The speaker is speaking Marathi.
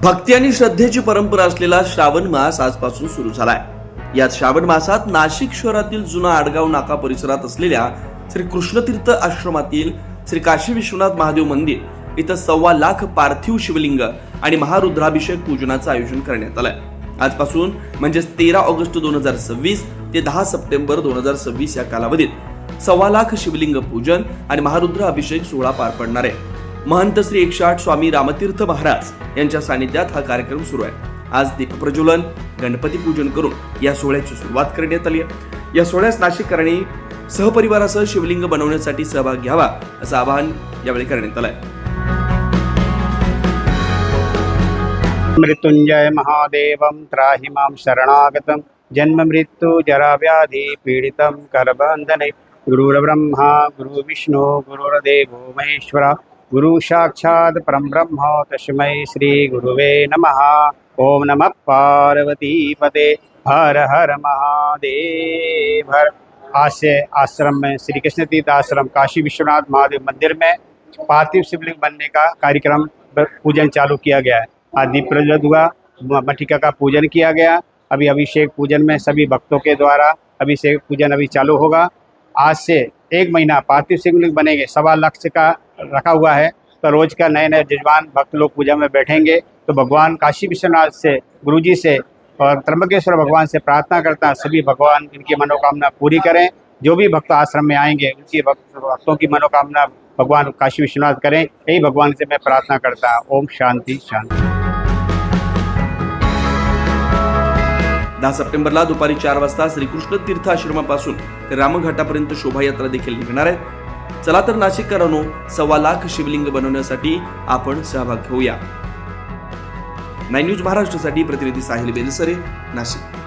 भक्ती आणि श्रद्धेची परंपरा असलेला श्रावण मास आजपासून सुरू झालाय। यात श्रावण मासात नाशिक शहरातील जुना आडगाव नाका परिसरात असलेल्या श्री कृष्णतीर्थ आश्रमातील श्री काशी विश्वनाथ महादेव मंदिर इथं 1.25 लाख पार्थिव शिवलिंग आणि महारुद्राभिषेक पूजनाचं आयोजन करण्यात आलंय। आजपासून म्हणजेच 13 ऑगस्ट 2026 ते 10 सप्टेंबर 2026 या कालावधीत 1.25 लाख शिवलिंग पूजन आणि महारुद्र अभिषेक सोहळा पार पडणार आहे। महंत श्री 108 स्वामी रामतीर्थ महाराज यांच्या सानिध्यात हा कार्यक्रम सुरू आहे। आज दीपप्रज्वलन, गणपती पूजन करून या सोहळ्याची सुरुवात करण्यात आली आहे। या सोहळ्यास नाशिककरांनी सहपरिवारासह शिवलिंग बनवण्यासाठी सहभाग घ्यावा असं आवाहन यावेळी करण्यात आलं आहे। मृत्युंजय महादेवं त्राहि मां शरणागतं जन्म मृत्यु जरा व्याधि पीडितं करबन्धने गुरुर्ब्रह्मा गुरुर्विष्णु गुरुर्देवो महेश्वरा गुरु साक्षात् परं ब्रह्म तस्मै श्री गुरुवे नमः। ओम नमः पार्वती पते हर हर महादेव हर। आज से आश्रम में श्री कृष्ण तीर्थ आश्रम काशी विश्वनाथ महादेव मंदिर में पार्थिव शिवलिंग बनने का कार्यक्रम पूजन चालू किया गया है। आज दीप प्रज्वलित हुआ, मटिका का पूजन किया गया। अभी अभिषेक पूजन में सभी भक्तों के द्वारा अभिषेक पूजन अभी चालू होगा। आज से 1 महीना पार्थिव शिवलिंग बनेंगे। 1.25 लाख का रखा हुआ है, तो रोज का नए नए जजमान भक्त लोग पूजा में बैठेंगे। तो भगवान काशी विश्वनाथ से, गुरुजी से और त्र्यंबकेश्वर भगवान से प्रार्थना करता है सभी भगवान इनकी मनोकामना पूरी करें। जो भी भक्त आश्रम में आएंगे उनकी भक्तों की मनोकामना भगवान काशी विश्वनाथ करें, यही भगवान से मैं प्रार्थना करता हूँ। ओम शांति शांति। 10 सप्टेंबरला दुपारी 4 वाजता श्रीकृष्ण तीर्थ आश्रमापासून ते रामघाटापर्यंत शोभायात्रा देखील निघणार आहे। चला तर नाशिककरांनो, 1.25 लाख शिवलिंग बनवण्यासाठी आपण सहभाग घेऊया। 9 न्यूज महाराष्ट्रासाठी प्रतिनिधी साहिल बेलसरे, नाशिक।